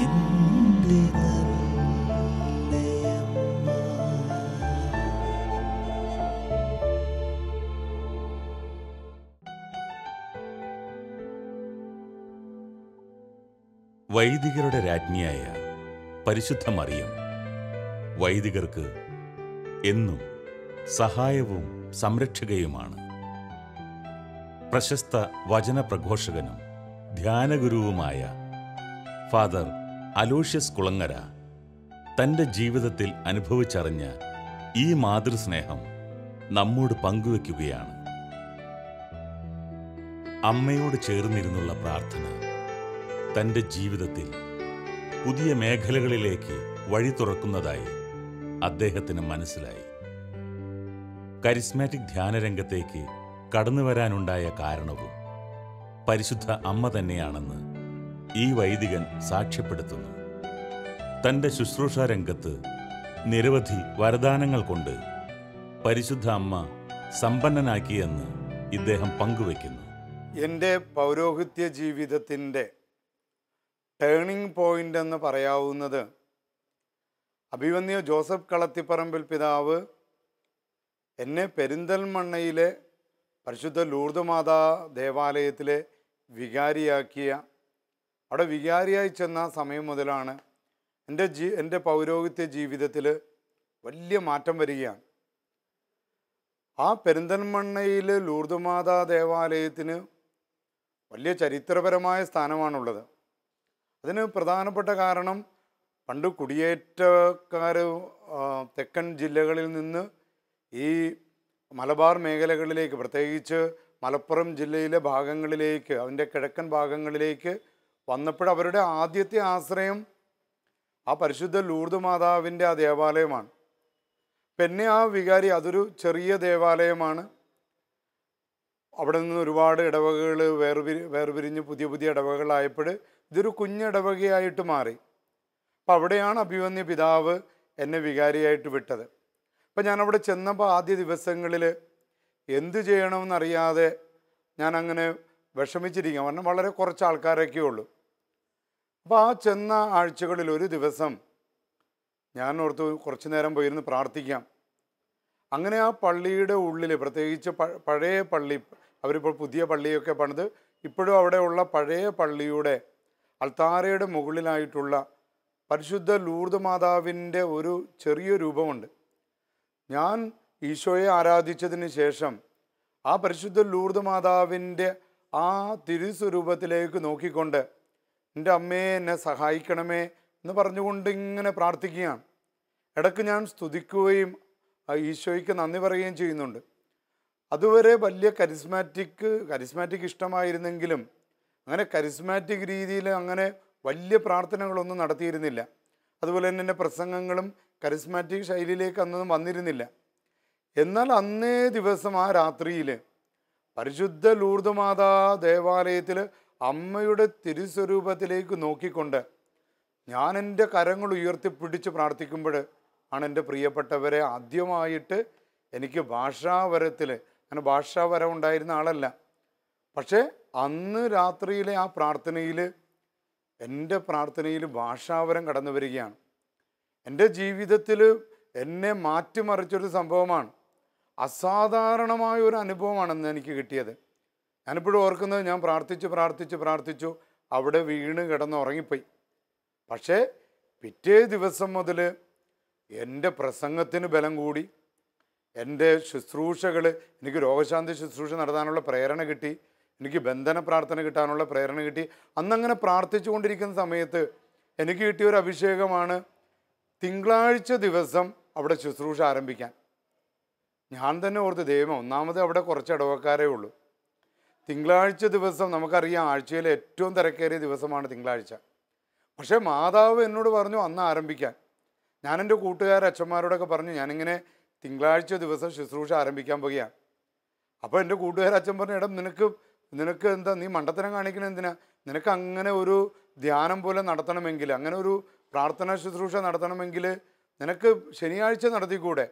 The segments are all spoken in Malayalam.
എൻ്റെ നല്ലയമ്മ. വൈദികരുടെ രാജ്ഞിയായ പരിശുദ്ധ മറിയം വൈദികർക്ക് എന്നും സഹായവും സംരക്ഷകയുമാണ്. പ്രശസ്ത വചനപ്രഘോഷകനും ധ്യാനഗുരുവുമായ ഫാദർ അലോഷ്യസ് കുളങ്ങര തൻ്റെ ജീവിതത്തിൽ അനുഭവിച്ചറിഞ്ഞ ഈ മാതൃസ്നേഹം നമ്മോട് പങ്കുവയ്ക്കുകയാണ്. അമ്മയോട് ചേർന്നിരുന്നുള്ള പ്രാർത്ഥന തൻ്റെ ജീവിതത്തിൽ പുതിയ മേഖലകളിലേക്ക് വഴി തുറക്കുന്നതായി അദ്ദേഹത്തിന് മനസ്സിലായി. കരിസ്മാറ്റിക് ധ്യാനരംഗത്തേക്ക് കടന്നുവരാനുണ്ടായ കാരണവും പരിശുദ്ധ അമ്മ തന്നെയാണെന്ന് ഈ വൈദികൻ സാക്ഷ്യപ്പെടുത്തുന്നു. തൻ്റെ ശുശ്രൂഷ രംഗത്ത് നിരവധി വരദാനങ്ങൾ കൊണ്ട് പരിശുദ്ധ അമ്മ സമ്പന്നനാക്കിയെന്ന് ഇദ്ദേഹം പങ്കുവയ്ക്കുന്നു. എൻ്റെ പൗരോഹിത്യ ജീവിതത്തിൻ്റെ ടേണിംഗ് പോയിൻ്റ് എന്ന് പറയാവുന്നത് അഭിമന്യ ജോസഫ് കളത്തിപ്പറമ്പിൽ പിതാവ് എന്നെ പെരിന്തൽമണ്ണയിലെ പരിശുദ്ധ ലൂർദ് മാതാ ദേവാലയത്തിലെ വികാരിയാക്കിയ, അവിടെ വികാരിയായി ചെന്ന സമയം മുതലാണ് എൻ്റെ പൗരോഹിത്യ ജീവിതത്തിൽ വലിയ മാറ്റം വരികയാണ്. ആ പെരിന്തൽമണ്ണയിൽ ലൂർദ് മാതാ ദേവാലയത്തിന് വലിയ ചരിത്രപരമായ സ്ഥാനമാണുള്ളത്. അതിന് പ്രധാനപ്പെട്ട കാരണം പണ്ട് കുടിയേറ്റക്കാർ തെക്കൻ ജില്ലകളിൽ നിന്ന് ഈ മലബാർ മേഖലകളിലേക്ക്, പ്രത്യേകിച്ച് മലപ്പുറം ജില്ലയിലെ ഭാഗങ്ങളിലേക്ക്, അതിൻ്റെ കിഴക്കൻ ഭാഗങ്ങളിലേക്ക് വന്നപ്പോൾ അവരുടെ ആദ്യത്തെ ആശ്രയം ആ പരിശുദ്ധ ലൂർദ് മാതാവിൻ്റെ ആ ദേവാലയമാണ്. പിന്നെ ആ വികാരി, അതൊരു ചെറിയ ദേവാലയമാണ്. അവിടെ നിന്ന് ഒരുപാട് ഇടവകകൾ വേർപിരിഞ്ഞ് പുതിയ പുതിയ ഇടവകളായപ്പോൾ ഇതൊരു കുഞ്ഞിടവകയായിട്ട് മാറി. അപ്പം അവിടെയാണ് അഭിമന്യ പിതാവ് എന്നെ വികാരിയായിട്ട് വിട്ടത്. അപ്പം ഞാനവിടെ ചെന്നപ്പോൾ ആദ്യ ദിവസങ്ങളിൽ എന്തു ചെയ്യണമെന്നറിയാതെ ഞാനങ്ങനെ വിഷമിച്ചിരിക്കാം. കാരണം വളരെ കുറച്ച് ആൾക്കാരൊക്കെ ഉള്ളൂ. അപ്പോൾ ആ ചെന്ന ആഴ്ചകളിൽ ഒരു ദിവസം ഞാൻ ഓർത്തു കുറച്ച് നേരം പോയിരുന്ന് പ്രാർത്ഥിക്കാം. അങ്ങനെ ആ പള്ളിയുടെ ഉള്ളിൽ, പ്രത്യേകിച്ച് പഴയ പള്ളി, അവരിപ്പോൾ പുതിയ പള്ളിയൊക്കെ പണിത് ഇപ്പോഴും അവിടെയുള്ള പഴയ പള്ളിയുടെ അൾത്താരയുടെ മുകളിലായിട്ടുള്ള പരിശുദ്ധ ലൂർദ് മാതാവിൻ്റെ ഒരു ചെറിയ രൂപമുണ്ട്. ഞാൻ ഈശോയെ ആരാധിച്ചതിന് ശേഷം ആ പരിശുദ്ധ ലൂർദ് മാതാവിൻ്റെ ആ തിരുസ്വരൂപത്തിലേക്ക് നോക്കിക്കൊണ്ട് എൻ്റെ അമ്മയെ എന്നെ സഹായിക്കണമേ എന്ന് പറഞ്ഞുകൊണ്ട് ഇങ്ങനെ പ്രാർത്ഥിക്കുകയാണ്. ഇടയ്ക്ക് ഞാൻ സ്തുതിക്കുകയും ഈശോയ്ക്ക് നന്ദി പറയുകയും ചെയ്യുന്നുണ്ട്. അതുവരെ വലിയ കരിസ്മാറ്റിക് ഇഷ്ടമായിരുന്നെങ്കിലും അങ്ങനെ കരിസ്മാറ്റിക് രീതിയിൽ അങ്ങനെ വലിയ പ്രാർത്ഥനകളൊന്നും നടത്തിയിരുന്നില്ല. അതുപോലെ തന്നെ എൻ്റെ പ്രസംഗങ്ങളും കരിസ്മാറ്റിക് ശൈലിയിലേക്ക് അന്നൊന്നും വന്നിരുന്നില്ല. എന്നാൽ അന്നേ ദിവസം ആ രാത്രിയിൽ പരിശുദ്ധ ലൂർദ് മാതാ ദേവാലയത്തിൽ അമ്മയുടെ തിരുസ്വരൂപത്തിലേക്ക് നോക്കിക്കൊണ്ട് ഞാൻ എൻ്റെ കരങ്ങൾ ഉയർത്തിപ്പിടിച്ച് പ്രാർത്ഥിക്കുമ്പോൾ ആണ് എൻ്റെ പ്രിയപ്പെട്ടവരെ ആദ്യമായിട്ട് എനിക്ക് ഭാഷാവരത്തിൽ, അങ്ങനെ ഭാഷാവരം ഉണ്ടായിരുന്ന ആളല്ല, പക്ഷേ അന്ന് രാത്രിയിലെ ആ പ്രാർത്ഥനയിൽ, എൻ്റെ പ്രാർത്ഥനയിൽ ഭാഷാവരം കടന്നു വരികയാണ്. എൻ്റെ ജീവിതത്തിൽ എന്നെ മാറ്റിമറിച്ചൊരു സംഭവമാണ്. അസാധാരണമായ ഒരു അനുഭവമാണെന്ന് എനിക്ക് കിട്ടിയത്. ഞാനിപ്പോഴും ഓർക്കുന്നത്, ഞാൻ പ്രാർത്ഥിച്ചു അവിടെ വീണ് കിടന്ന് ഉറങ്ങിപ്പോയി. പക്ഷേ പിറ്റേ ദിവസം മുതൽ എൻ്റെ പ്രസംഗത്തിന് ബലം കൂടി, എൻ്റെ ശുശ്രൂഷകൾ, എനിക്ക് രോഗശാന്തി ശുശ്രൂഷ നടത്താനുള്ള പ്രേരണ കിട്ടി, എനിക്ക് ബന്ധന പ്രാർത്ഥന കിട്ടാനുള്ള പ്രേരണ കിട്ടി. അന്നങ്ങനെ പ്രാർത്ഥിച്ചു കൊണ്ടിരിക്കുന്ന സമയത്ത് എനിക്ക് കിട്ടിയൊരു അഭിഷേകമാണ് തിങ്കളാഴ്ച ദിവസം അവിടെ ശുശ്രൂഷ ആരംഭിക്കാൻ. ഞാൻ തന്നെ ഓർത്ത്, ദൈവം, ഒന്നാമത് അവിടെ കുറച്ച് ഇടവക്കാരേ ഉള്ളൂ. തിങ്കളാഴ്ച ദിവസം നമുക്കറിയാം ആഴ്ചയിലെ ഏറ്റവും തിരക്കേറിയ ദിവസമാണ് തിങ്കളാഴ്ച. പക്ഷേ മാതാവ് എന്നോട് പറഞ്ഞു അന്ന് ആരംഭിക്കാൻ. ഞാൻ എൻ്റെ അച്ഛന്മാരോടൊക്കെ പറഞ്ഞു ഞാനിങ്ങനെ തിങ്കളാഴ്ച ദിവസം ശുശ്രൂഷ ആരംഭിക്കാൻ പോകുകയാണ്. അപ്പോൾ എൻ്റെ അച്ഛൻ പറഞ്ഞു, എടാ നിനക്ക് എന്താ, നീ മണ്ടത്തരം കാണിക്കണ എന്തിനാ? നിനക്ക് അങ്ങനെ ഒരു ധ്യാനം പോലെ നടത്തണമെങ്കിൽ, അങ്ങനെ ഒരു പ്രാർത്ഥനാ ശുശ്രൂഷ നടത്തണമെങ്കിൽ നിനക്ക് ശനിയാഴ്ച നടത്തിക്കൂടെ?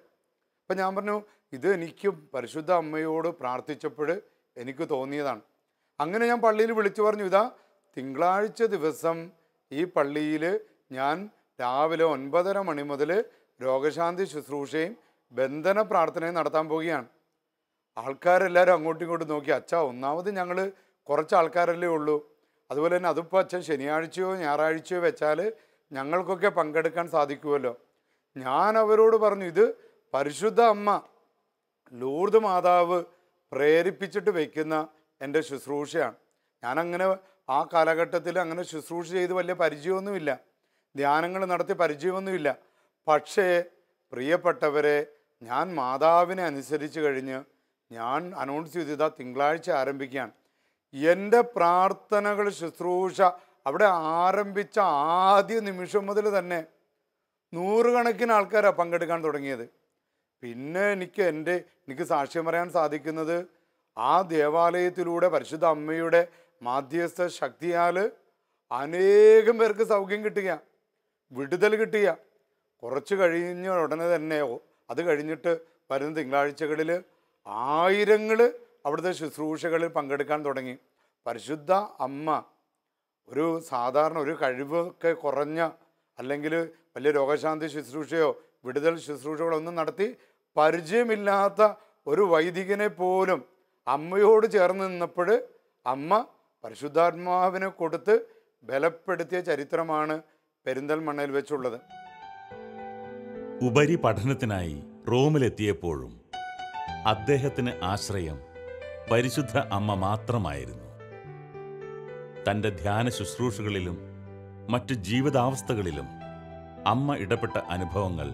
അപ്പം ഞാൻ പറഞ്ഞു, ഇത് എനിക്ക് പരിശുദ്ധ അമ്മയോട് പ്രാർത്ഥിച്ചപ്പോൾ എനിക്ക് തോന്നിയതാണ്. അങ്ങനെ ഞാൻ പള്ളിയിൽ വിളിച്ചു പറഞ്ഞു, ഇതാ തിങ്കളാഴ്ച ദിവസം ഈ പള്ളിയിൽ ഞാൻ രാവിലെ 9:30 മണി മുതൽ രോഗശാന്തി ശുശ്രൂഷയും ബന്ധന പ്രാർത്ഥനയും നടത്താൻ പോവുകയാണ്. ആൾക്കാരെല്ലാവരും അങ്ങോട്ടും ഇങ്ങോട്ടും നോക്കി, അച്ഛാ ഒന്നാമത് ഞങ്ങൾ കുറച്ച് ആൾക്കാരല്ലേ ഉള്ളൂ, അതുപോലെ തന്നെ അതിപ്പോൾ അച്ഛൻ ശനിയാഴ്ചയോ ഞായറാഴ്ചയോ വെച്ചാൽ ഞങ്ങൾക്കൊക്കെ പങ്കെടുക്കാൻ സാധിക്കുമല്ലോ. ഞാൻ അവരോട് പറഞ്ഞു, ഇത് പരിശുദ്ധ അമ്മ ലൂർദ് മാതാവ് പ്രേരിപ്പിച്ചിട്ട് വയ്ക്കുന്ന എൻ്റെ ശുശ്രൂഷയാണ്. ഞാനങ്ങനെ ആ കാലഘട്ടത്തിൽ അങ്ങനെ ശുശ്രൂഷ ചെയ്ത് വലിയ പരിചയമൊന്നുമില്ല, ധ്യാനങ്ങൾ നടത്തി പരിചയമൊന്നുമില്ല. പക്ഷേ പ്രിയപ്പെട്ടവരെ, ഞാൻ മാതാവിനെ അനുസരിച്ച് കഴിഞ്ഞ് ഞാൻ അനൗൺസ് ചെയ്തതാ തിങ്കളാഴ്ച ആരംഭിക്കുകയാണ്. എൻ്റെ പ്രാർത്ഥനകൾ ശുശ്രൂഷ അവിടെ ആരംഭിച്ച ആദ്യ നിമിഷം മുതൽ തന്നെ നൂറുകണക്കിന് ആൾക്കാരാണ് പങ്കെടുക്കാൻ തുടങ്ങിയത്. പിന്നെ എനിക്ക് സാക്ഷ്യം പറയാൻ സാധിക്കുന്നത്, ആ ദേവാലയത്തിലൂടെ പരിശുദ്ധ അമ്മയുടെ മാധ്യസ്ഥ ശക്തിയാൽ അനേകം പേർക്ക് സൗഖ്യം കിട്ടുക, വിടുതൽ കിട്ടുക. കുറച്ച് കഴിഞ്ഞ ഉടനെ തന്നെ അത് കഴിഞ്ഞിട്ട് വരുന്ന തിങ്കളാഴ്ചകളിൽ ആയിരങ്ങൾ അവിടുത്തെ ശുശ്രൂഷകളിൽ പങ്കെടുക്കാൻ തുടങ്ങി. പരിശുദ്ധ അമ്മ ഒരു സാധാരണ ഒരു കഴിവൊക്കെ കുറഞ്ഞ, അല്ലെങ്കിൽ വലിയ രോഗശാന്തി ശുശ്രൂഷയോ വിടുതൽ ശുശ്രൂഷകളോ ഒന്നും നടത്തി പരിചയമില്ലാത്ത ഒരു വൈദികനെ പോലും അമ്മയോട് ചേർന്ന് നിന്നപ്പോൾ അമ്മ പരിശുദ്ധാത്മാവിനെ കൊടുത്ത് ബലപ്പെടുത്തിയ ചരിത്രമാണ് പെരിന്തൽമണ്ണയിൽ വെച്ചുള്ളത്. ഉപരിപഠനത്തിനായി റോമിലെത്തിയപ്പോഴും അദ്ദേഹത്തിന് ആശ്രയം പരിശുദ്ധ അമ്മ മാത്രമായിരുന്നു. തൻ്റെ ധ്യാന ശുശ്രൂഷകളിലും മറ്റു ജീവിതാവസ്ഥകളിലും അമ്മ ഇടപെട്ട അനുഭവങ്ങൾ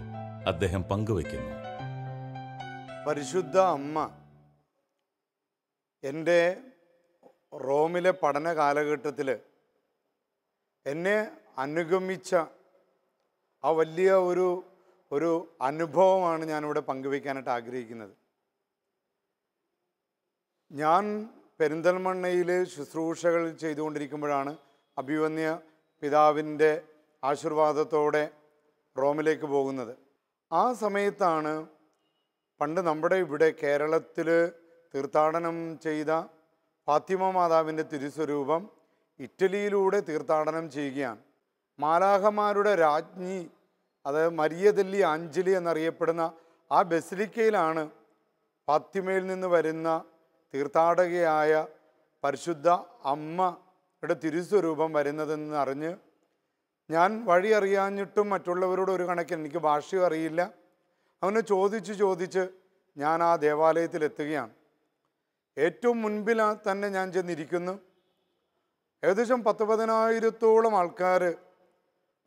അദ്ദേഹം പങ്കുവയ്ക്കുന്നു. പരിശുദ്ധ അമ്മ എൻ്റെ റോമിലെ പഠന കാലഘട്ടത്തിൽ എന്നെ അനുഗമിച്ച ആ വലിയ ഒരു അനുഭവമാണ് ഞാനിവിടെ പങ്കുവയ്ക്കാനായിട്ട് ആഗ്രഹിക്കുന്നത്. ഞാൻ പെരിന്തൽമണ്ണയിൽ ശുശ്രൂഷകൾ ചെയ്തുകൊണ്ടിരിക്കുമ്പോഴാണ് അഭിവന്യ പിതാവിൻ്റെ ആശീർവാദത്തോടെ റോമിലേക്ക് പോകുന്നത്. ആ സമയത്താണ് പണ്ട് നമ്മുടെ ഇവിടെ കേരളത്തിൽ തീർത്ഥാടനം ചെയ്ത ഫാത്തിമ മാതാവിൻ്റെ തിരുസ്വരൂപം ഇറ്റലിയിലൂടെ തീർത്ഥാടനം ചെയ്യുകയാണ്. മാലാഖമാരുടെ രാജ്ഞി, അതായത് മരിയ ദെല്ലി ആഞ്ചലി എന്നറിയപ്പെടുന്ന ആ ബസിലിക്കയിലാണ് ഫാത്തിമയിൽ നിന്ന് വരുന്ന തീർത്ഥാടകയായ പരിശുദ്ധ അമ്മയുടെ തിരുസ്വരൂപം വരുന്നതെന്ന് അറിഞ്ഞ് ഞാൻ വഴി അറിയാഞ്ഞിട്ടും മറ്റുള്ളവരോട് ഒരു കണക്കിന്, എനിക്ക് ഭാഷയും അറിയില്ല, അവനെ ചോദിച്ച് ഞാൻ ആ ദേവാലയത്തിൽ എത്തുകയാണ്. ഏറ്റവും മുൻപിൽ തന്നെ ഞാൻ ചെന്നിരിക്കുന്നു. ഏകദേശം 10,000-ഓളം ആൾക്കാർ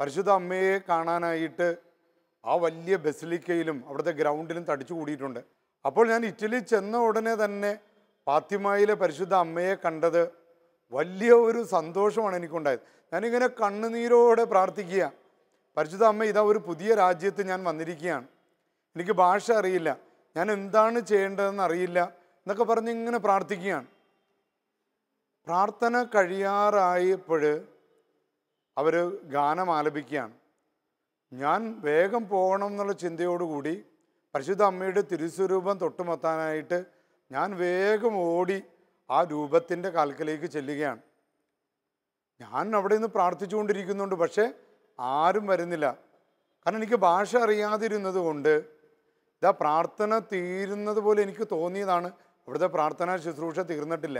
പരിശുദ്ധ അമ്മയെ കാണാനായിട്ട് ആ വലിയ ബസിലിക്കയിലും അവിടുത്തെ ഗ്രൗണ്ടിലും തടിച്ചു കൂടിയിട്ടുണ്ട്. അപ്പോൾ ഞാൻ ഇറ്റലി ചെന്ന ഉടനെ തന്നെ ഫാത്തിമയിലെ പരിശുദ്ധ അമ്മയെ കണ്ടത് വലിയ ഒരു സന്തോഷമാണ് എനിക്കുണ്ടായത്. ഞാനിങ്ങനെ കണ്ണുനീരോടെ പ്രാർത്ഥിക്കുക, പരിശുദ്ധ അമ്മ, ഇതാ ഒരു പുതിയ രാജ്യത്ത് ഞാൻ വന്നിരിക്കുകയാണ്, എനിക്ക് ഭാഷ അറിയില്ല, ഞാൻ എന്താണ് ചെയ്യേണ്ടതെന്ന് അറിയില്ല എന്നൊക്കെ പറഞ്ഞ് ഇങ്ങനെ പ്രാർത്ഥിക്കുകയാണ്. പ്രാർത്ഥന കഴിയാറായപ്പോൾ അവർ ഗാനം ആലപിക്കുകയാണ്. ഞാൻ വേഗം പോകണം എന്നുള്ള ചിന്തയോടുകൂടി പരിശുദ്ധ അമ്മയുടെ തിരുസ്വരൂപം തൊട്ടുമെത്താനായിട്ട് ഞാൻ വേഗം ഓടി ആ രൂപത്തിൻ്റെ കാൽക്കലേക്ക് ചെല്ലുകയാണ്. ഞാൻ അവിടെ നിന്ന് പ്രാർത്ഥിച്ചുകൊണ്ടിരിക്കുന്നുണ്ട്, പക്ഷേ ആരും വരുന്നില്ല. കാരണം എനിക്ക് ഭാഷ അറിയാതിരുന്നത് കൊണ്ട് ഇതാ പ്രാർത്ഥന തീരുന്നത് പോലെ എനിക്ക് തോന്നിയതാണ്. അവിടുത്തെ പ്രാർത്ഥനാ ശുശ്രൂഷ തീർന്നിട്ടില്ല.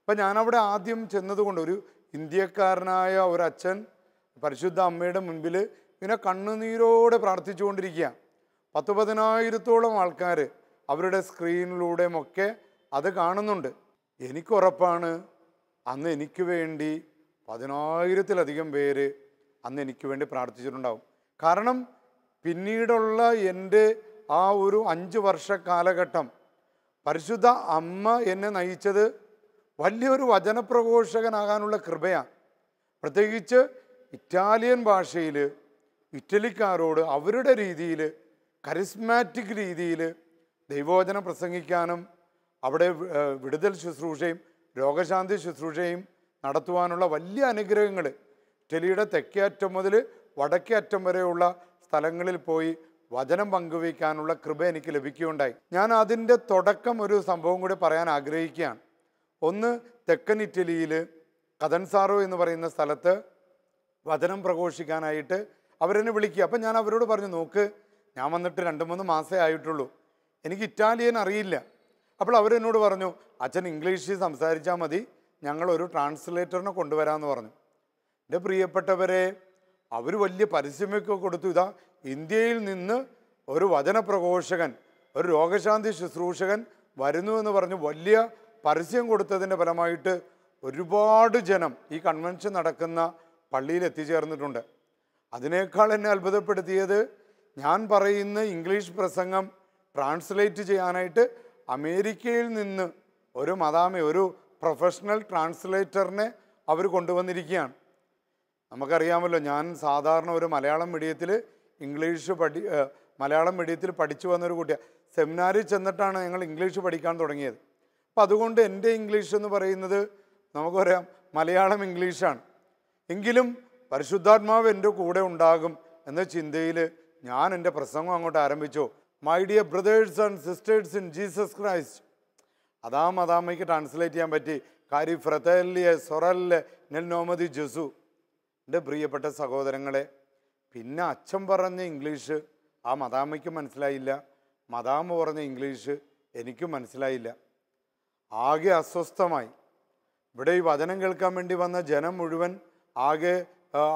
അപ്പം ഞാനവിടെ ആദ്യം ചെന്നതുകൊണ്ട് ഒരു ഇന്ത്യക്കാരനായ ഒരച്ഛൻ പരിശുദ്ധ അമ്മയുടെ മുൻപിൽ ഇങ്ങനെ കണ്ണുനീരോടെ പ്രാർത്ഥിച്ചുകൊണ്ടിരിക്കുക. 10,000-ഓളം ആൾക്കാർ അവരുടെ സ്ക്രീനിലൂടെയുമൊക്കെ അത് കാണുന്നുണ്ട്. എനിക്കുറപ്പാണ് അന്ന് എനിക്ക് വേണ്ടി 10,000-ത്തിലധികം പേര് അന്ന് എനിക്ക് വേണ്ടി പ്രാർത്ഥിച്ചിട്ടുണ്ടാവും. കാരണം പിന്നീടുള്ള എൻ്റെ ആ ഒരു 5 വർഷ കാലഘട്ടം പരിശുദ്ധ അമ്മ എന്നെ നയിച്ചത് വലിയൊരു വചനപ്രഘോഷകനാകാനുള്ള കൃപയാണ്. പ്രത്യേകിച്ച് ഇറ്റാലിയൻ ഭാഷയിൽ ഇറ്റലിക്കാരോട് അവരുടെ രീതിയിൽ, കരിസ്മാറ്റിക് രീതിയിൽ ദൈവവചനം പ്രസംഗിക്കാനും അവിടെ വിടുതൽ ശുശ്രൂഷയും രോഗശാന്തി ശുശ്രൂഷയും നടത്തുവാനുള്ള വലിയ അനുഗ്രഹങ്ങൾ ഇറ്റലിയുടെ തെക്കേ അറ്റം മുതൽ വടക്കേ അറ്റം വരെയുള്ള സ്ഥലങ്ങളിൽ പോയി വചനം പങ്കുവയ്ക്കാനുള്ള കൃപ എനിക്ക് ലഭിക്കുകയുണ്ടായി. ഞാൻ അതിൻ്റെ തുടക്കം ഒരു സംഭവം കൂടി പറയാൻ ആഗ്രഹിക്കുകയാണ്. ഒന്ന്, തെക്കൻ ഇറ്റലിയിൽ കതൻസാറോ എന്ന് പറയുന്ന സ്ഥലത്ത് വചനം പ്രഘോഷിക്കാനായിട്ട് അവരെന്നെ വിളിക്കുക. അപ്പം ഞാൻ അവരോട് പറഞ്ഞു, നോക്ക്, ഞാൻ വന്നിട്ട് 2-3 മാസമേ ആയിട്ടുള്ളൂ, എനിക്ക് ഇറ്റാലിയൻ അറിയില്ല. അപ്പോൾ അവരെന്നോട് പറഞ്ഞു, അച്ഛൻ ഇംഗ്ലീഷിൽ സംസാരിച്ചാൽ മതി, ഞങ്ങളൊരു ട്രാൻസ്ലേറ്ററിനെ കൊണ്ടുവരാമെന്ന് പറഞ്ഞു. എൻ്റെ പ്രിയപ്പെട്ടവരെ, അവർ വലിയ പരസ്യമൊക്കെ കൊടുത്തു. ഇതാ ഇന്ത്യയിൽ നിന്ന് ഒരു വചനപ്രഘോഷകൻ, ഒരു രോഗശാന്തി ശുശ്രൂഷകൻ വരുന്നു എന്ന് പറഞ്ഞ് വലിയ പരസ്യം കൊടുത്തതിൻ്റെ ഫലമായിട്ട് ഒരുപാട് ജനം ഈ കൺവെൻഷൻ നടക്കുന്ന പള്ളിയിൽ എത്തിച്ചേർന്നിട്ടുണ്ട്. അതിനേക്കാൾ എന്നെ അത്ഭുതപ്പെടുത്തിയത്, ഞാൻ പറയുന്ന ഇംഗ്ലീഷ് പ്രസംഗം ട്രാൻസ്ലേറ്റ് ചെയ്യാനായിട്ട് അമേരിക്കയിൽ നിന്ന് ഒരു മദാമെ, ഒരു പ്രൊഫഷണൽ ട്രാൻസ്ലേറ്ററിനെ അവർ കൊണ്ടുവന്നിരിക്കുകയാണ്. നമുക്കറിയാമല്ലോ, ഞാൻ സാധാരണ ഒരു മലയാളം മീഡിയത്തിൽ മലയാളം മീഡിയത്തിൽ പഠിച്ചു വന്നൊരു കുട്ടിയാണ്. സെമിനാറിൽ ചെന്നിട്ടാണ് ഞങ്ങൾ ഇംഗ്ലീഷ് പഠിക്കാൻ തുടങ്ങിയത്. അപ്പം അതുകൊണ്ട് എൻ്റെ ഇംഗ്ലീഷ് എന്ന് പറയുന്നത് നമുക്കറിയാം മലയാളം ഇംഗ്ലീഷാണ്. എങ്കിലും പരിശുദ്ധാത്മാവ് എൻ്റെ കൂടെ ഉണ്ടാകും എന്ന ചിന്തയിൽ ഞാൻ എൻ്റെ പ്രസംഗം അങ്ങോട്ട് ആരംഭിച്ചു. My dear brothers and sisters in Jesus Christ. അതാമയ്ക്ക് ട്രാൻസ്ലേറ്റ് ചെയ്യാൻ പറ്റി. കാരി ഫ്രതല്ലിയെ സൊറല്ലെ നെൽ നോമതി ജസു. എൻ്റെ പ്രിയപ്പെട്ട സഹോദരങ്ങളെ, പിന്നെ അച്ഛൻ പറഞ്ഞ ഇംഗ്ലീഷ് ആ മദാമയ്ക്കും മനസ്സിലായില്ല, മദാമ പറഞ്ഞ ഇംഗ്ലീഷ് എനിക്കും മനസ്സിലായില്ല. ആകെ അസ്വസ്ഥമായി. ഇവിടെ ഈ വചനം കേൾക്കാൻ വേണ്ടി വന്ന ജനം മുഴുവൻ ആകെ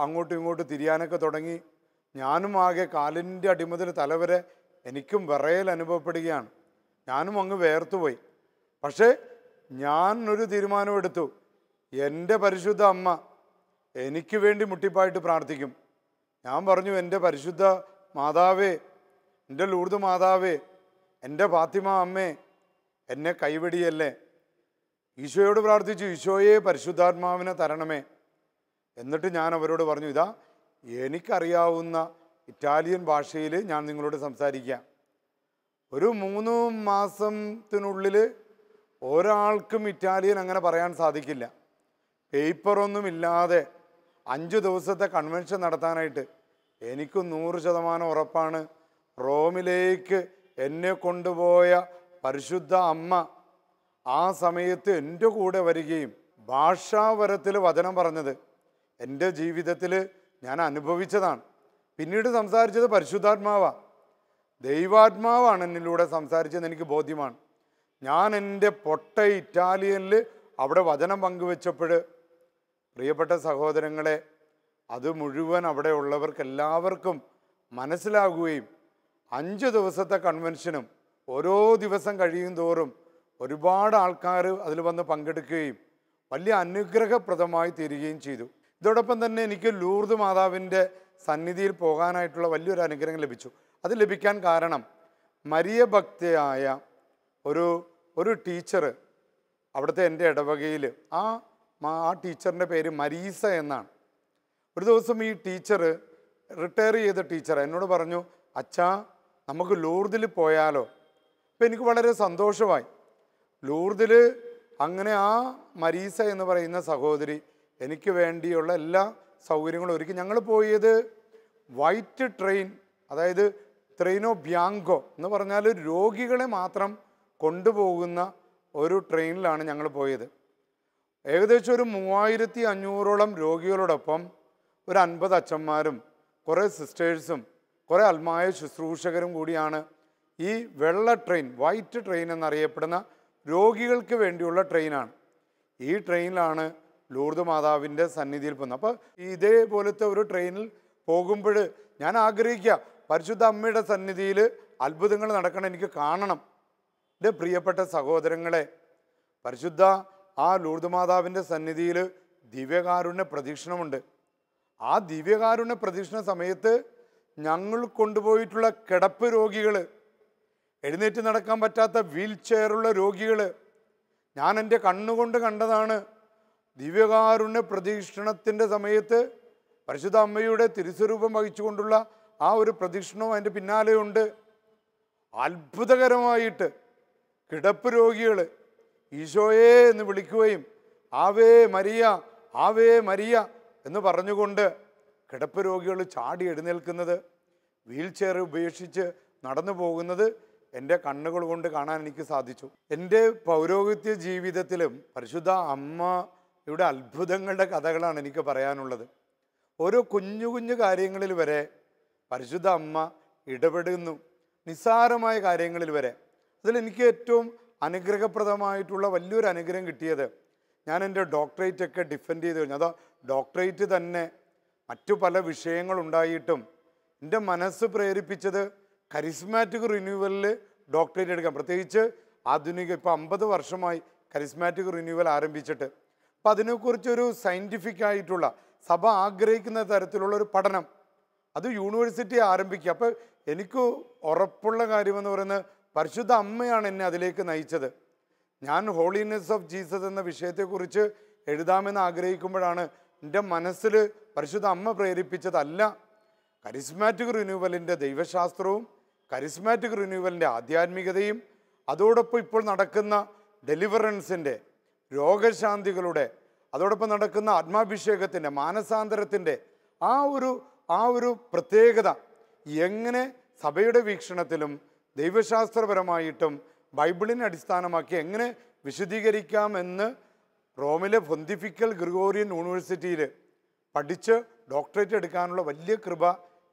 അങ്ങോട്ടും ഇങ്ങോട്ടും തിരിയാനൊക്കെ തുടങ്ങി. ഞാനും ആകെ കാലിൻ്റെ അടിമുതൽ തലവരെ എനിക്കും വിറയൽ അനുഭവപ്പെടുകയാണ്. ഞാനും അങ്ങ് വേർത്തുപോയി. പക്ഷേ ഞാൻ ഒരു തീരുമാനമെടുത്തു. എൻ്റെ പരിശുദ്ധ അമ്മ എനിക്ക് വേണ്ടി മുട്ടിപ്പായിട്ട് പ്രാർത്ഥിക്കും. ഞാൻ പറഞ്ഞു, എൻ്റെ പരിശുദ്ധ മാതാവേ, എൻ്റെ ലൂർദ് മാതാവേ, എൻ്റെ ഫാത്തിമ അമ്മേ, എന്നെ കൈവെടിയല്ലേ. ഈശോയോട് പ്രാർത്ഥിച്ചു, ഈശോയെ പരിശുദ്ധാത്മാവിനെ തരണമേ. എന്നിട്ട് ഞാൻ അവരോട് പറഞ്ഞു, ഇതാ എനിക്കറിയാവുന്ന ഇറ്റാലിയൻ ഭാഷയിൽ ഞാൻ നിങ്ങളോട് സംസാരിക്കാം. ഒരു 3 മാസത്തിനുള്ളിൽ ഒരാൾക്കും ഇറ്റാലിയൻ അങ്ങനെ പറയാൻ സാധിക്കില്ല. പേപ്പറൊന്നുമില്ലാതെ 5 ദിവസത്തെ കൺവെൻഷൻ നടത്താനായിട്ട് എനിക്ക് 100% ഉറപ്പാണ്. റോമിലേക്ക് എന്നെ കൊണ്ടുപോയ പരിശുദ്ധ അമ്മ ആ സമയത്ത് എൻ്റെ കൂടെ വരികയും ഭാഷാവരത്തിൽ വചനം പറഞ്ഞത് എൻ്റെ ജീവിതത്തിൽ ഞാൻ അനുഭവിച്ചതാണ്. പിന്നീട് സംസാരിച്ചത് പരിശുദ്ധാത്മാവാണ്, ദൈവാത്മാവാണ് എന്നിലൂടെ സംസാരിച്ചതെന്ന് എനിക്ക് ബോധ്യമാണ്. ഞാൻ എൻ്റെ പൊട്ട ഇറ്റാലിയനിൽ അവിടെ വചനം പങ്കുവെച്ചപ്പോൾ പ്രിയപ്പെട്ട സഹോദരങ്ങളെ, അത് മുഴുവൻ അവിടെ ഉള്ളവർക്ക് എല്ലാവർക്കും മനസ്സിലാകുകയും 5 ദിവസത്തെ കൺവെൻഷനും ഓരോ ദിവസം കഴിയും തോറും ഒരുപാട് ആൾക്കാർ അതിൽ വന്ന് പങ്കെടുക്കുകയും വലിയ അനുഗ്രഹപ്രദമായി തീരുകയും ചെയ്തു. ഇതോടൊപ്പം തന്നെ എനിക്ക് ലൂർദ് മാതാവിൻ്റെ സന്നിധിയിൽ പോകാനായിട്ടുള്ള വലിയൊരു അനുഗ്രഹം ലഭിച്ചു. അത് ലഭിക്കാൻ കാരണം മരിയ ഭക്തയായ ഒരു ടീച്ചർ അവിടുത്തെ എൻ്റെ ഇടവകയിൽ, ആ ടീച്ചറിൻ്റെ പേര് മരീസ എന്നാണ്. ഒരു ദിവസം ഈ ടീച്ചർ, റിട്ടയർ ചെയ്ത ടീച്ചർ, എന്നോട് പറഞ്ഞു, അച്ഛാ നമുക്ക് ലൂർദിൽ പോയാലോ. അപ്പം എനിക്ക് വളരെ സന്തോഷമായി. ലൂർദിൽ അങ്ങനെ ആ മരീസ എന്ന് പറയുന്ന സഹോദരി എനിക്ക് വേണ്ടിയുള്ള എല്ലാ സൗകര്യങ്ങളും ഒരുക്കി. ഞങ്ങൾ പോയത് വൈറ്റ് ട്രെയിൻ, അതായത് ട്രെയിനോ ബ്യാങ്കോ എന്ന് പറഞ്ഞാൽ രോഗികളെ മാത്രം കൊണ്ടുപോകുന്ന ഒരു ട്രെയിനിലാണ് ഞങ്ങൾ പോയത്. ഏകദേശം ഒരു 3500ഓളം രോഗികളോടൊപ്പം ഒരു 50 അച്ഛന്മാരും കുറേ സിസ്റ്റേഴ്സും കുറേ അൽമായ ശുശ്രൂഷകരും കൂടിയാണ് ഈ വെള്ള ട്രെയിൻ, വൈറ്റ് ട്രെയിൻ എന്നറിയപ്പെടുന്ന രോഗികൾക്ക് വേണ്ടിയുള്ള ട്രെയിനാണ്. ഈ ട്രെയിനിലാണ് ലൂർദ് മാതാവിൻ്റെ സന്നിധിയിൽ പോകുന്നത്. അപ്പോൾ ഇതേപോലത്തെ ഒരു ട്രെയിനിൽ പോകുമ്പോൾ ഞാൻ ആഗ്രഹിക്കുക, പരിശുദ്ധ അമ്മയുടെ സന്നിധിയിൽ അത്ഭുതങ്ങൾ നടക്കണം, എനിക്ക് കാണണം. എൻ്റെ പ്രിയപ്പെട്ട സഹോദരങ്ങളെ, പരിശുദ്ധ ആ ലൂർദ് മാതാവിൻ്റെ സന്നിധിയിൽ ദിവ്യകാരുണ്യ പ്രദക്ഷിണമുണ്ട്. ആ ദിവ്യകാരുണ്യ പ്രദക്ഷിണ സമയത്ത് ഞങ്ങൾ കൊണ്ടുപോയിട്ടുള്ള കിടപ്പ് രോഗികൾ, എഴുന്നേറ്റ് നടക്കാൻ പറ്റാത്ത വീൽ ചെയറുള്ള രോഗികൾ, ഞാൻ എൻ്റെ കണ്ണുകൊണ്ട് കണ്ടതാണ്. ദിവ്യകാരുണ്യ പ്രദക്ഷിണത്തിൻ്റെ സമയത്ത് പരിശുദ്ധ അമ്മയുടെ തിരുസ്വരൂപം വഹിച്ചുകൊണ്ടുള്ള ആ ഒരു പ്രദക്ഷിണവും അതിൻ്റെ പിന്നാലെയുണ്ട്. അത്ഭുതകരമായിട്ട് കിടപ്പ് രോഗികൾ ഈശോയെ എന്ന് വിളിക്കുകയും ആവേ മരിയ, ആവേ മരിയ എന്ന് പറഞ്ഞുകൊണ്ട് കിടപ്പ് രോഗികൾ ചാടി എഴുന്നേൽക്കുന്നത്, വീൽ ചെയർ ഉപേക്ഷിച്ച് നടന്നു പോകുന്നത് എൻ്റെ കണ്ണുകൾ കൊണ്ട് കാണാൻ എനിക്ക് സാധിച്ചു. എൻ്റെ പൗരോഹിത്യ ജീവിതത്തിലും പരിശുദ്ധ അമ്മയുടെ അത്ഭുതങ്ങളുടെ കഥകളാണ് എനിക്ക് പറയാനുള്ളത്. ഓരോ കുഞ്ഞു കുഞ്ഞു കാര്യങ്ങളിൽ വരെ പരിശുദ്ധ അമ്മ ഇടപെടുന്നു. നിസ്സാരമായ കാര്യങ്ങളിൽ വരെ. അതിലെനിക്ക് ഏറ്റവും അനുഗ്രഹപ്രദമായിട്ടുള്ള വലിയൊരു അനുഗ്രഹം കിട്ടിയത്, ഞാൻ എൻ്റെ ഡോക്ടറേറ്റ് ഒക്കെ ഡിഫെൻഡ് ചെയ്ത് കഴിഞ്ഞു. അതാ ഡോക്ടറേറ്റ് തന്നെ മറ്റു പല വിഷയങ്ങളുണ്ടായിട്ടും എൻ്റെ മനസ്സ് പ്രേരിപ്പിച്ചത് കരിസ്മാറ്റിക് റിന്യൂവലിൽ ഡോക്ടറേറ്റ് എടുക്കാം. പ്രത്യേകിച്ച് ആധുനിക ഇപ്പോൾ 50 വർഷമായി കരിസ്മാറ്റിക് റിന്യൂവൽ ആരംഭിച്ചിട്ട്. അപ്പം അതിനെക്കുറിച്ചൊരു സയൻറ്റിഫിക് ആയിട്ടുള്ള സഭ ആഗ്രഹിക്കുന്ന തരത്തിലുള്ള ഒരു പഠനം അത് യൂണിവേഴ്സിറ്റി ആരംഭിക്കുക. അപ്പോൾ എനിക്ക് ഉറപ്പുള്ള കാര്യമെന്ന് പറയുന്നത് പരിശുദ്ധ അമ്മയാണ് എന്നെ അതിലേക്ക് നയിച്ചത്. ഞാൻ ഹോളിനെസ് ഓഫ് ജീസസ് എന്ന വിഷയത്തെക്കുറിച്ച് എഴുതാമെന്ന് ആഗ്രഹിക്കുമ്പോഴാണ് എൻ്റെ മനസ്സിൽ പരിശുദ്ധ അമ്മ പ്രേരിപ്പിച്ചതല്ല കരിസ്മാറ്റിക് റിന്യൂവലിൻ്റെ ദൈവശാസ്ത്രവും കരിസ്മാറ്റിക് റിന്യൂവലിൻ്റെ ആധ്യാത്മികതയും അതോടൊപ്പം ഇപ്പോൾ നടക്കുന്ന ഡെലിവറൻസിൻ്റെ, രോഗശാന്തികളുടെ, അതോടൊപ്പം നടക്കുന്ന ആത്മാഭിഷേകത്തിൻ്റെ, മാനസാന്തരത്തിൻ്റെ ആ ഒരു പ്രത്യേകത എങ്ങനെ സഭയുടെ വീക്ഷണത്തിലും ദൈവശാസ്ത്രപരമായിട്ടും ബൈബിളിനെ അടിസ്ഥാനമാക്കി എങ്ങനെ വിശദീകരിക്കാമെന്ന് റോമിലെ പൊന്തിഫിക്കൽ ഗ്രിഗോറിയൻ യൂണിവേഴ്സിറ്റിയിൽ പഠിച്ച് ഡോക്ടറേറ്റ് എടുക്കാനുള്ള വലിയ കൃപ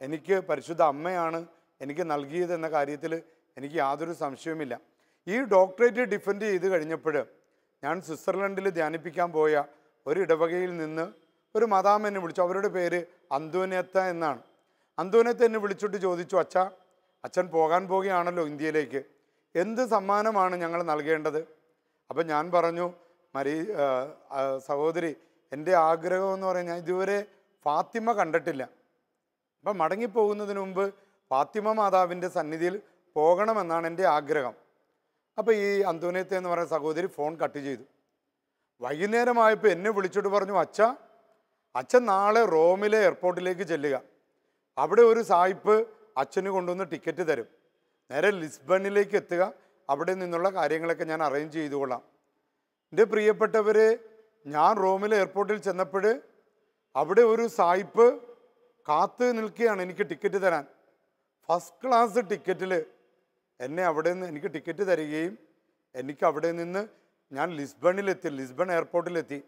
എനിക്ക് പരിശുദ്ധ അമ്മയാണ് എനിക്ക് നൽകിയതെന്ന കാര്യത്തിൽ എനിക്ക് യാതൊരു സംശയവുമില്ല. ഈ ഡോക്ടറേറ്റ് ഡിഫെൻഡ് ചെയ്ത് കഴിഞ്ഞപ്പോൾ ഞാൻ സ്വിറ്റ്സർലൻഡിൽ ധ്യാനിപ്പിക്കാൻ പോയ ഒരു ഇടവകയിൽ നിന്ന് ഒരു മദാം എന്നെ വിളിച്ചു. അവരുടെ പേര് അന്തോനേത്ത എന്നാണ്. അന്തോനേത്ത എന്നെ വിളിച്ചിട്ട് ചോദിച്ചു, അച്ഛൻ പോകാൻ പോകുകയാണല്ലോ ഇന്ത്യയിലേക്ക്, എന്ത് സമ്മാനമാണ് ഞങ്ങൾ നൽകേണ്ടത്? അപ്പം ഞാൻ പറഞ്ഞു, സഹോദരി, എൻ്റെ ആഗ്രഹം എന്ന് പറഞ്ഞാൽ ഞാൻ ഇതുവരെ ഫാത്തിമ കണ്ടിട്ടില്ല. അപ്പം മടങ്ങിപ്പോകുന്നതിന് മുമ്പ് ഫാത്തിമ മാതാവിൻ്റെ സന്നിധിയിൽ പോകണമെന്നാണ് എൻ്റെ ആഗ്രഹം. അപ്പോൾ ഈ അന്തോനേത്ത എന്ന് പറയുന്ന സഹോദരി ഫോൺ കട്ട് ചെയ്തു. വൈകുന്നേരമായപ്പോൾ എന്നെ വിളിച്ചിട്ട് പറഞ്ഞു, അച്ഛൻ നാളെ റോമിലെ എയർപോർട്ടിലേക്ക് ചെല്ലുക, അവിടെ ഒരു സായിപ്പ് അച്ഛന് കൊണ്ടുവന്ന് ടിക്കറ്റ് തരും, നേരെ ലിസ്ബണിലേക്ക് എത്തുക, അവിടെ നിന്നുള്ള കാര്യങ്ങളൊക്കെ ഞാൻ അറേഞ്ച് ചെയ്തുകൊള്ളാം. എൻ്റെ പ്രിയപ്പെട്ടവരെ, ഞാൻ റോമിലെ എയർപോർട്ടിൽ ചെന്നപ്പോൾ അവിടെ ഒരു സായിപ്പ് കാത്ത് നിൽക്കുകയാണ് എനിക്ക് ടിക്കറ്റ് തരാൻ. ഫസ്റ്റ് ക്ലാസ് ടിക്കറ്റിൽ എന്നെ അവിടെ നിന്ന് എനിക്ക് ടിക്കറ്റ് തരികയും എനിക്ക് അവിടെ നിന്ന് ഞാൻ ലിസ്ബൺ എയർപോർട്ടിലെത്തി.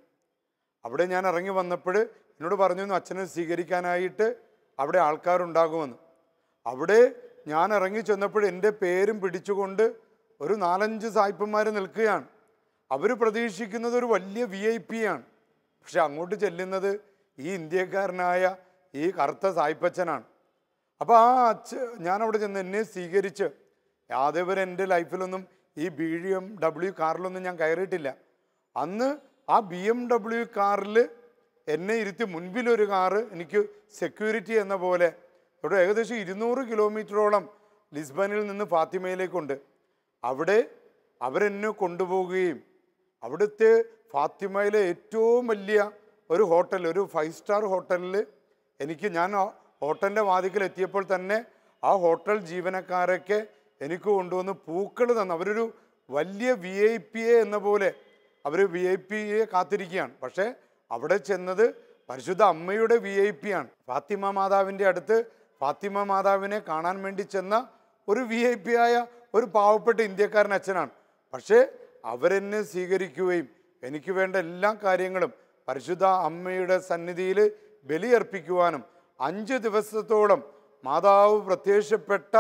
അവിടെ ഞാൻ ഇറങ്ങി വന്നപ്പോൾ എന്നോട് പറഞ്ഞു അച്ഛനെ സ്വീകരിക്കാനായിട്ട് അവിടെ ആൾക്കാരുണ്ടാകുമെന്ന്. അവിടെ ഞാൻ ഇറങ്ങി ചെന്നപ്പോൾ എൻ്റെ പേരും പിടിച്ചുകൊണ്ട് ഒരു 4-5 സായിപ്പന്മാർ നിൽക്കുകയാണ്. അവർ പ്രതീക്ഷിക്കുന്നത് ഒരു വലിയ VIP ആണ്. പക്ഷെ അങ്ങോട്ട് ചെല്ലുന്നത് ഈ ഇന്ത്യക്കാരനായ ഈ കറുത്ത സായിപ്പച്ചനാണ്. അപ്പോൾ ഞാനവിടെ ചെന്ന് എന്നെ സ്വീകരിച്ച്, യാതൊരു എൻ്റെ ലൈഫിലൊന്നും ഈ BMW കാറിലൊന്നും ഞാൻ കയറിയിട്ടില്ല. അന്ന് ആ BMW കാറിൽ എന്നെ ഇരുത്തി മുൻപിലൊരു കാറ് എനിക്ക് സെക്യൂരിറ്റി എന്ന പോലെ ഇവിടെ ഏകദേശം 200 കിലോമീറ്ററോളം ലിസ്ബണിൽ നിന്ന് ഫാത്തിമയിലേക്കുണ്ട്. അവിടെ അവരെന്നെ കൊണ്ടുപോവുകയും അവിടുത്തെ ഫാത്തിമയിലെ ഏറ്റവും വലിയ ഒരു ഹോട്ടൽ, ഒരു 5 സ്റ്റാർ ഹോട്ടലിൽ ഞാൻ ഹോട്ടലിൻ്റെ വാതിക്കൽ എത്തിയപ്പോൾ തന്നെ ആ ഹോട്ടൽ ജീവനക്കാരൊക്കെ എനിക്ക് കൊണ്ടുവന്ന് പൂക്കൾ തന്നു. അവരൊരു വലിയ VIP എന്ന പോലെ അവർ VIP കാത്തിരിക്കുകയാണ്. പക്ഷേ അവിടെ ചെന്നത് പരിശുദ്ധ അമ്മയുടെ VIP ആണ്. ഫാത്തിമ മാതാവിൻ്റെ അടുത്ത് ഫാത്തിമ മാതാവിനെ കാണാൻ വേണ്ടി ചെന്ന ഒരു VIP ആയ ഒരു പാവപ്പെട്ട ഇന്ത്യക്കാരൻ അച്ഛനാണ്. പക്ഷേ അവരെന്നെ സ്വീകരിക്കുകയും എനിക്ക് വേണ്ട എല്ലാ കാര്യങ്ങളും പരിശുദ്ധ അമ്മയുടെ സന്നിധിയിൽ ബലിയർപ്പിക്കുവാനും 5 ദിവസത്തോളം മാതാവ് പ്രത്യക്ഷപ്പെട്ട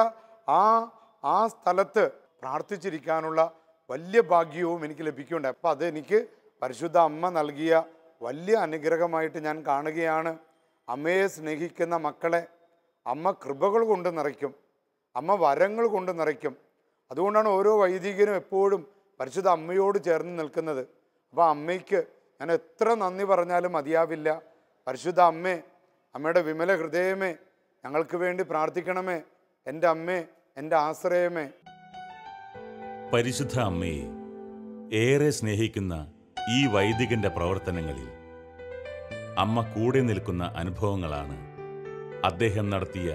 ആ സ്ഥലത്ത് പ്രാർത്ഥിച്ചിരിക്കാനുള്ള വലിയ ഭാഗ്യവും എനിക്ക് ലഭിക്കുകയുണ്ടായി. അപ്പം അതെനിക്ക് പരിശുദ്ധ അമ്മ നൽകിയ വലിയ അനുഗ്രഹമായിട്ട് ഞാൻ കാണുകയാണ്. അമ്മയെ സ്നേഹിക്കുന്ന മക്കളെ അമ്മ കൃപകൾ കൊണ്ട് നിറയ്ക്കും, അമ്മ വരങ്ങൾ കൊണ്ട് നിറയ്ക്കും. അതുകൊണ്ടാണ് ഓരോ വൈദികനും എപ്പോഴും പരിശുദ്ധ അമ്മയോട് ചേർന്ന് നിൽക്കുന്നത്. അപ്പോൾ അമ്മയ്ക്ക് ഞാൻ എത്ര നന്ദി പറഞ്ഞാലും മതിയാവില്ല. പരിശുദ്ധ അമ്മേ, അമ്മയുടെ വിമല ഹൃദയമേ, ഞങ്ങൾക്ക് വേണ്ടി പ്രാർത്ഥിക്കണമേ. എൻ്റെ അമ്മേ, എൻ്റെ ആശ്രയമേ. പരിശുദ്ധ അമ്മയെ ഏറെ സ്നേഹിക്കുന്ന ഈ വൈദികന്റെ പ്രവർത്തനങ്ങളിൽ അമ്മ കൂടെ നിൽക്കുന്ന അനുഭവങ്ങളാണ് അദ്ദേഹം നടത്തിയ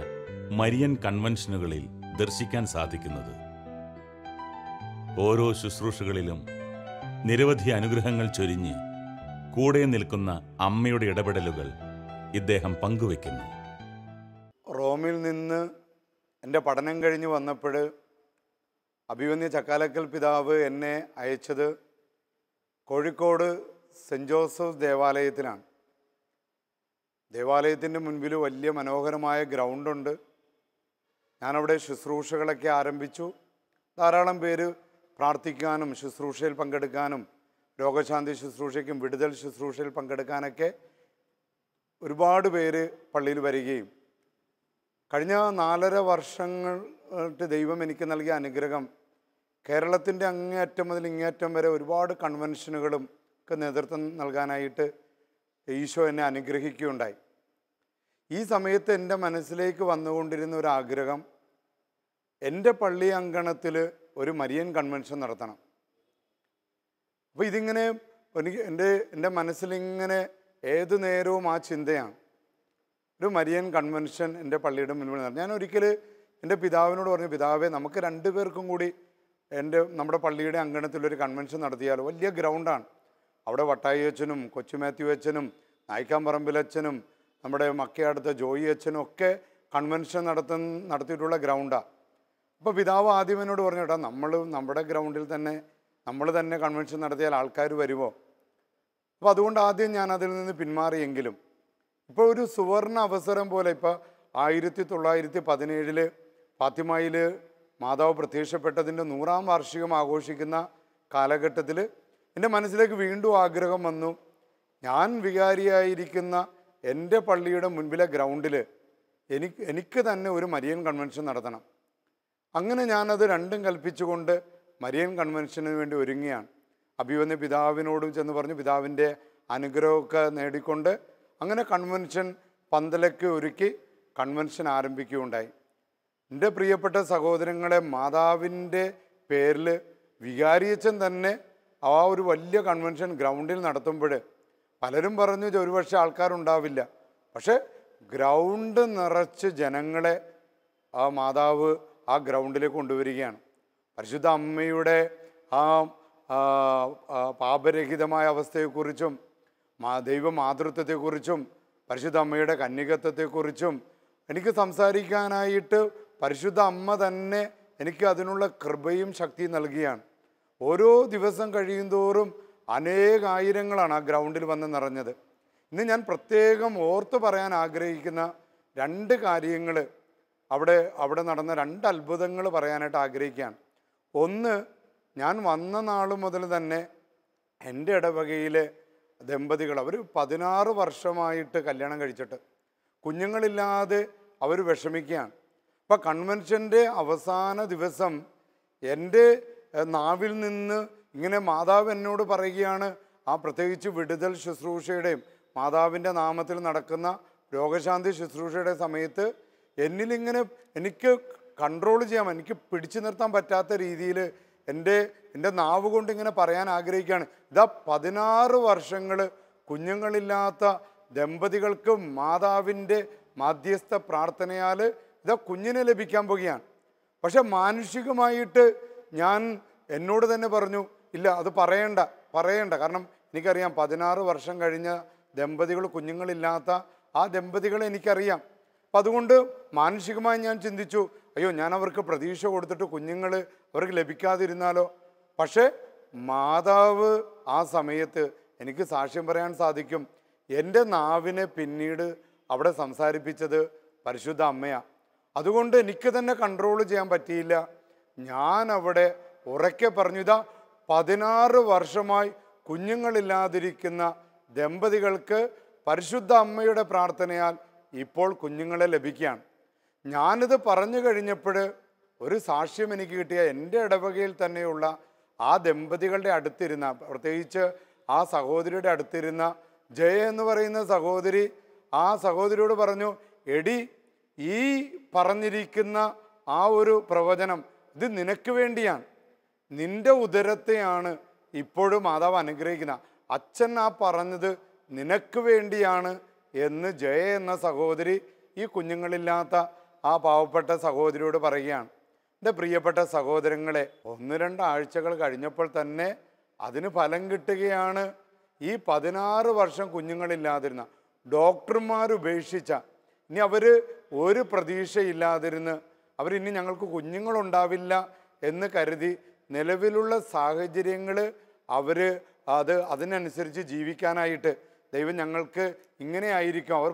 മരിയൻ കൺവെൻഷനുകളിൽ ദർശിക്കാൻ സാധിക്കുന്നത്. ഓരോ ശുശ്രൂഷകളിലും നിരവധി അനുഗ്രഹങ്ങൾ ചൊരിഞ്ഞ് കൂടെ നിൽക്കുന്ന അമ്മയുടെ ഇടപെടലുകൾ ഇദ്ദേഹം പങ്കുവെക്കുന്നു. റോമിൽ നിന്ന് എൻ്റെ പഠനം കഴിഞ്ഞ് വന്നപ്പോൾ അഭിമന്യ ചക്കാലക്കൽ പിതാവ് എന്നെ അയച്ചത് കോഴിക്കോട് സെൻറ്റ് ജോസഫ് ദേവാലയത്തിലാണ്. ദേവാലയത്തിൻ്റെ മുൻപിൽ വലിയ മനോഹരമായ ഗ്രൗണ്ടുണ്ട്. ഞാനവിടെ ശുശ്രൂഷകളൊക്കെ ആരംഭിച്ചു. ധാരാളം പേര് പ്രാർത്ഥിക്കാനും ശുശ്രൂഷയിൽ പങ്കെടുക്കാനും രോഗശാന്തി ശുശ്രൂഷയ്ക്കും വിടുതൽ ശുശ്രൂഷയിൽ പങ്കെടുക്കാനൊക്കെ ഒരുപാട് പേര് പള്ളിയിൽ വരികയും കഴിഞ്ഞ 4.5 വർഷങ്ങളായിട്ട് ദൈവം എനിക്ക് നൽകിയ അനുഗ്രഹം കേരളത്തിൻ്റെ അങ്ങേയറ്റം മുതൽ ഇങ്ങേയറ്റം വരെ ഒരുപാട് കൺവെൻഷനുകളും ഒക്കെ നേതൃത്വം നൽകാനായിട്ട് ഈശോ എന്നെ അനുഗ്രഹിക്കുകയുണ്ടായി. ഈ സമയത്ത് എൻ്റെ മനസ്സിലേക്ക് വന്നുകൊണ്ടിരുന്ന ഒരു ആഗ്രഹം, എൻ്റെ പള്ളി അങ്കണത്തിൽ ഒരു മരിയൻ കൺവെൻഷൻ നടത്തണം. അപ്പോൾ ഇതിങ്ങനെ എനിക്ക് എൻ്റെ മനസ്സിലിങ്ങനെ ഏതു നേരവും ആ ചിന്തയാണ്, ഒരു മരിയൻ കൺവെൻഷൻ എൻ്റെ പള്ളിയുടെ മുൻപിൽ നടന്നു. ഞാൻ ഒരിക്കൽ എൻ്റെ പിതാവിനോട് പറഞ്ഞു, പിതാവേ, നമുക്ക് 2 പേർക്കും കൂടി നമ്മുടെ പള്ളിയുടെ അങ്കണത്തിലൊരു കൺവെൻഷൻ നടത്തിയാലോ? വലിയ ഗ്രൗണ്ടാണ്. അവിടെ വട്ടായി അച്ഛനും കൊച്ചു മാത്യു അച്ഛനും നായിക്കാമ്പറമ്പിലച്ഛനും നമ്മുടെ മക്കയടുത്ത ജോയി അച്ഛനും ഒക്കെ കൺവെൻഷൻ നടത്തിയിട്ടുള്ള ഗ്രൗണ്ടാണ്. അപ്പോൾ പിതാവ് ആദ്യം എന്നോട് പറഞ്ഞു, കേട്ടോ, നമ്മുടെ ഗ്രൗണ്ടിൽ തന്നെ നമ്മൾ തന്നെ കൺവെൻഷൻ നടത്തിയാൽ ആൾക്കാർ വരുമോ? അപ്പോൾ അതുകൊണ്ട് ആദ്യം ഞാൻ അതിൽ നിന്ന് പിന്മാറിയെങ്കിലും ഇപ്പോൾ ഒരു സുവർണ അവസരം പോലെ ഇപ്പോൾ 1917 ഫാത്തിമയിൽ മാതാവ് പ്രത്യക്ഷപ്പെട്ടതിൻ്റെ 100-ാം വാർഷികം ആഘോഷിക്കുന്ന കാലഘട്ടത്തിൽ എൻ്റെ മനസ്സിലേക്ക് വീണ്ടും ആഗ്രഹം വന്നു, ഞാൻ വികാരിയായിരിക്കുന്ന എൻ്റെ പള്ളിയുടെ മുൻപിലെ ഗ്രൗണ്ടിൽ എനിക്ക് തന്നെ ഒരു മരിയൻ കൺവെൻഷൻ നടത്തണം. അങ്ങനെ ഞാനത് രണ്ടും കൽപ്പിച്ചുകൊണ്ട് മരിയൻ കൺവെൻഷന് വേണ്ടി ഒരുങ്ങിയാണ്. അഭിവന്യ പിതാവിനോടും ചെന്ന് പറഞ്ഞു, പിതാവിൻ്റെ അനുഗ്രഹമൊക്കെ നേടിക്കൊണ്ട് അങ്ങനെ കൺവെൻഷൻ പന്തലൊക്കെ ഒരുക്കി കൺവെൻഷൻ ആരംഭിക്കുകയുണ്ടായി. എൻ്റെ പ്രിയപ്പെട്ട സഹോദരങ്ങളെ, മാതാവിൻ്റെ പേരിൽ വികാരിയച്ഛൻ തന്നെ ആ ഒരു വലിയ കൺവെൻഷൻ ഗ്രൗണ്ടിൽ നടത്തുമ്പോൾ പലരും പറഞ്ഞു ഒരുപക്ഷെ ആൾക്കാരുണ്ടാവില്ല, പക്ഷേ ഗ്രൗണ്ട് നിറച്ച് ജനങ്ങളെ ആ മാതാവ് ആ ഗ്രൗണ്ടിലേക്ക് കൊണ്ടുവരികയാണ്. പരിശുദ്ധ അമ്മയുടെ ആ പാപരഹിതമായ അവസ്ഥയെക്കുറിച്ചും ദൈവമാതൃത്വത്തെക്കുറിച്ചും പരിശുദ്ധ അമ്മയുടെ കന്യകത്വത്തെക്കുറിച്ചും എനിക്ക് സംസാരിക്കാനായിട്ട് പരിശുദ്ധ അമ്മ തന്നെ എനിക്ക് അതിനുള്ള കൃപയും ശക്തിയും നൽകിയാണ്. ഓരോ ദിവസം കഴിയുന്തോറും അനേകായിരങ്ങളാണ് ആ ഗ്രൗണ്ടിൽ വന്ന് നിറഞ്ഞത്. ഇന്ന് ഞാൻ പ്രത്യേകം ഓർത്ത് പറയാൻ ആഗ്രഹിക്കുന്ന 2 കാര്യങ്ങൾ, അവിടെ നടന്ന 2 അത്ഭുതങ്ങൾ പറയാനായിട്ട് ആഗ്രഹിക്കുകയാണ്. ഒന്ന്, ഞാൻ വന്ന നാൾ മുതൽ തന്നെ എൻ്റെ ഇടവകയിലെ ദമ്പതികൾ, അവർ 16 വർഷമായിട്ട് കല്യാണം കഴിച്ചിട്ട് കുഞ്ഞുങ്ങളില്ലാതെ അവർ വിഷമിക്കുകയാണ്. അപ്പം കൺവെൻഷൻ്റെ അവസാന ദിവസം എൻ്റെ നാവിൽ നിന്ന് ഇങ്ങനെ മാതാവ് എന്നോട് പറയുകയാണ്, ആ പ്രത്യേകിച്ച് വിടുതൽ ശുശ്രൂഷയുടെയും മാതാവിൻ്റെ നാമത്തിൽ നടക്കുന്ന രോഗശാന്തി ശുശ്രൂഷയുടെ സമയത്ത് എന്നിലിങ്ങനെ എനിക്ക് കൺട്രോൾ ചെയ്യാൻ, എനിക്ക് പിടിച്ചു നിർത്താൻ പറ്റാത്ത രീതിയിൽ എൻ്റെ നാവ് കൊണ്ട് ഇങ്ങനെ പറയാൻ ആഗ്രഹിക്കുകയാണ്, ഇതാ 16 വർഷങ്ങൾ കുഞ്ഞുങ്ങളില്ലാത്ത ദമ്പതികൾക്ക് മാതാവിൻ്റെ മാധ്യസ്ഥ പ്രാർത്ഥനയാൽ ഇതാ കുഞ്ഞിനെ ലഭിക്കാൻ പോകുകയാണ്. പക്ഷെ മാനുഷികമായിട്ട് ഞാൻ എന്നോട് തന്നെ പറഞ്ഞു, ഇല്ല, അത് പറയണ്ട. കാരണം എനിക്കറിയാം 16 വർഷം കഴിഞ്ഞ ദമ്പതികൾ, കുഞ്ഞുങ്ങളില്ലാത്ത ആ ദമ്പതികളെ എനിക്കറിയാം. അപ്പം അതുകൊണ്ട് മാനസികമായി ഞാൻ ചിന്തിച്ചു, അയ്യോ, ഞാൻ അവർക്ക് പ്രതീക്ഷ കൊടുത്തിട്ട് കുഞ്ഞുങ്ങൾ അവർക്ക് ലഭിക്കാതിരുന്നാലോ? പക്ഷേ മാതാവ് ആ സമയത്ത് എനിക്ക് സാക്ഷ്യം പറയാൻ സാധിക്കും, എൻ്റെ നാവിനെ പിന്നീട് അവിടെ സംസാരിപ്പിച്ചത് പരിശുദ്ധ അമ്മയാണ്. അതുകൊണ്ട് എനിക്ക് തന്നെ കൺട്രോൾ ചെയ്യാൻ പറ്റിയില്ല. ഞാൻ അവിടെ ഉറക്കെ പറഞ്ഞു, ഇതാ 16 വർഷമായി കുഞ്ഞുങ്ങളില്ലാതിരിക്കുന്ന ദമ്പതികൾക്ക് പരിശുദ്ധ അമ്മയുടെ പ്രാർത്ഥനയാൽ ഇപ്പോൾ കുഞ്ഞുങ്ങളെ ലഭിക്കുകയാണ്. ഞാനിത് പറഞ്ഞു കഴിഞ്ഞപ്പോൾ ഒരു സാക്ഷ്യം എനിക്ക് കിട്ടിയ, എൻ്റെ ഇടവകയിൽ തന്നെയുള്ള ആ ദമ്പതികളുടെ അടുത്തിരുന്ന, പ്രത്യേകിച്ച് ആ സഹോദരിയുടെ അടുത്തിരുന്ന ജയ എന്ന് പറയുന്ന സഹോദരി, ആ സഹോദരിയോട് പറഞ്ഞു, എടി, ഈ പറഞ്ഞിരിക്കുന്ന ആ ഒരു പ്രവചനം ഇത് നിനക്ക് വേണ്ടിയാണ്, നിൻ്റെ ഉദരത്തെയാണ് ഇപ്പോഴും മാതാവ് അനുഗ്രഹിക്കുന്നത്, അച്ഛൻ ആ പറഞ്ഞത് നിനക്ക് വേണ്ടിയാണ് എന്ന് ജയ എന്ന സഹോദരി ഈ കുഞ്ഞുങ്ങളില്ലാത്ത ആ പാവപ്പെട്ട സഹോദരിയോട് പറയുകയാണ്. എൻ്റെ പ്രിയപ്പെട്ട സഹോദരങ്ങളെ, 1-2 ആഴ്ചകൾ കഴിഞ്ഞപ്പോൾ തന്നെ അതിന് ഫലം കിട്ടുകയാണ്. ഈ 16 വർഷം കുഞ്ഞുങ്ങളില്ലാതിരുന്ന ഡോക്ടർമാർ ഉപേക്ഷിച്ച, ഇനി അവർ ഒരു പ്രതീക്ഷയില്ലാതിരുന്ന് അവരിനി ഞങ്ങൾക്ക് കുഞ്ഞുങ്ങളുണ്ടാവില്ല എന്ന് കരുതി നിലവിലുള്ള സാഹചര്യങ്ങൾ അതിനനുസരിച്ച് ജീവിക്കാനായിട്ട് ദൈവം ഞങ്ങൾക്ക് ഇങ്ങനെ ആയിരിക്കും. അവർ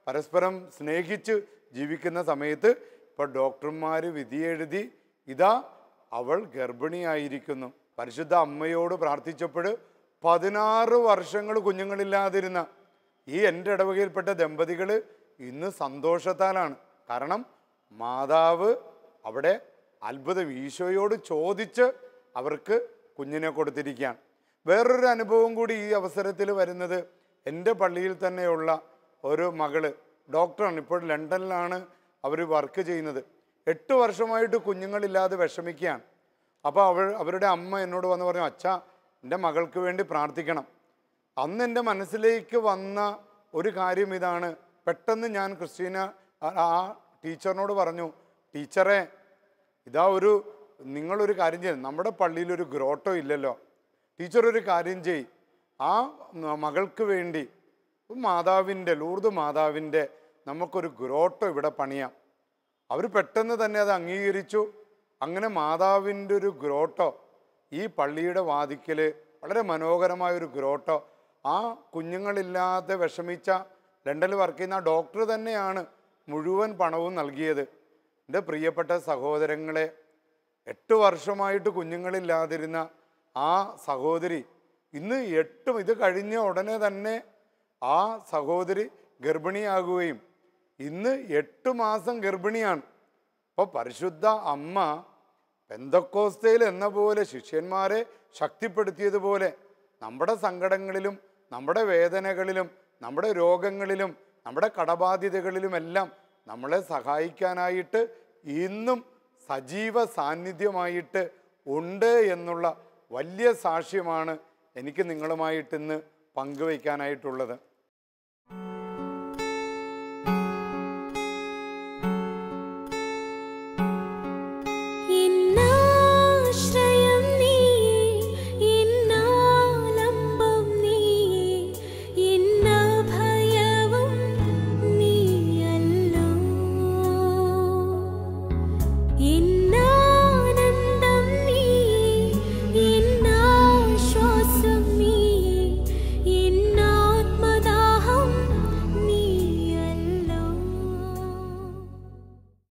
പരസ്പരം സ്നേഹിച്ച് ജീവിക്കുന്ന സമയത്ത് ഇപ്പോൾ ഡോക്ടർമാർ വിധിയെഴുതി ഇതാ അവൾ ഗർഭിണിയായിരിക്കുന്നു. പരിശുദ്ധ അമ്മയോട് പ്രാർത്ഥിച്ചപ്പോൾ 16 വർഷങ്ങൾ കുഞ്ഞുങ്ങളില്ലാതിരുന്ന ഈ എൻ്റെ ഇടവകയിൽപ്പെട്ട ദമ്പതികൾ ഇന്ന് സന്തോഷത്താലാണ്. കാരണം മാതാവ് അവിടെ അത്ഭുതം ഈശോയോട് ചോദിച്ച് അവർക്ക് കുഞ്ഞിനെ കൊടുത്തിരിക്കുകയാണ്. വേറൊരു അനുഭവം കൂടി ഈ അവസരത്തിൽ വരുന്നത്, എൻ്റെ പള്ളിയിൽ തന്നെയുള്ള ഒരു മകള് ഡോക്ടറാണ്, ഇപ്പോൾ ലണ്ടനിലാണ് അവർ വർക്ക് ചെയ്യുന്നത്. 8 വർഷമായിട്ട് കുഞ്ഞുങ്ങളില്ലാതെ വിഷമിക്കുകയാണ്. അപ്പോൾ അവരുടെ അമ്മ എന്നോട് വന്ന് പറഞ്ഞു, അച്ഛാ എൻ്റെ മകൾക്ക് വേണ്ടി പ്രാർത്ഥിക്കണം. അന്ന് എൻ്റെ മനസ്സിലേക്ക് വന്ന ഒരു കാര്യം ഇതാണ്. പെട്ടെന്ന് ഞാൻ ക്രിസ്റ്റീന ആ ടീച്ചറിനോട് പറഞ്ഞു, ടീച്ചറെ ഇതാ നിങ്ങളൊരു കാര്യം ചെയ്യും, നമ്മുടെ പള്ളിയിലൊരു ഗ്രോട്ടോ ഇല്ലല്ലോ, ടീച്ചർ ഒരു കാര്യം ചെയ്, ആ മകൾക്ക് വേണ്ടി ലൂർദ് മാതാവിൻ്റെ നമുക്കൊരു ഗ്രോട്ടോ ഇവിടെ പണിയാം. അവർ പെട്ടെന്ന് തന്നെ അത് അംഗീകരിച്ചു. അങ്ങനെ മാതാവിൻ്റെ ഒരു ഗ്രോട്ടോ ഈ പള്ളിയുടെ വാതിക്കൽ, വളരെ മനോഹരമായൊരു ഗ്രോട്ടോ, ആ കുഞ്ഞുങ്ങളില്ലാതെ വിഷമിച്ച ലണ്ടനിൽ വർക്ക് ചെയ്യുന്ന ആ ഡോക്ടർ തന്നെയാണ് മുഴുവൻ പണവും നൽകിയത്. എൻ്റെ പ്രിയപ്പെട്ട സഹോദരങ്ങളെ, 8 വർഷമായിട്ട് കുഞ്ഞുങ്ങളില്ലാതിരുന്ന ആ സഹോദരി ഇന്ന് ഇത് കഴിഞ്ഞ ഉടനെ തന്നെ ആ സഹോദരി ഗർഭിണിയാകുകയും ഇന്ന് 8 മാസം ഗർഭിണിയാണ്. അപ്പോൾ പരിശുദ്ധ അമ്മ പെന്തക്കോസ്തയിൽ എന്ന പോലെ ശിഷ്യന്മാരെ ശക്തിപ്പെടുത്തിയതുപോലെ നമ്മുടെ സങ്കടങ്ങളിലും നമ്മുടെ വേദനകളിലും നമ്മുടെ രോഗങ്ങളിലും നമ്മുടെ കടബാധ്യതകളിലുമെല്ലാം നമ്മളെ സഹായിക്കാനായിട്ട് ഇന്നും സജീവ സാന്നിധ്യമായിട്ട് ഉണ്ട് എന്നുള്ള വലിയ സാക്ഷ്യമാണ് എനിക്ക് നിങ്ങളുമായിട്ട് ഇന്ന് പങ്കുവയ്ക്കാനായിട്ടുള്ളത്.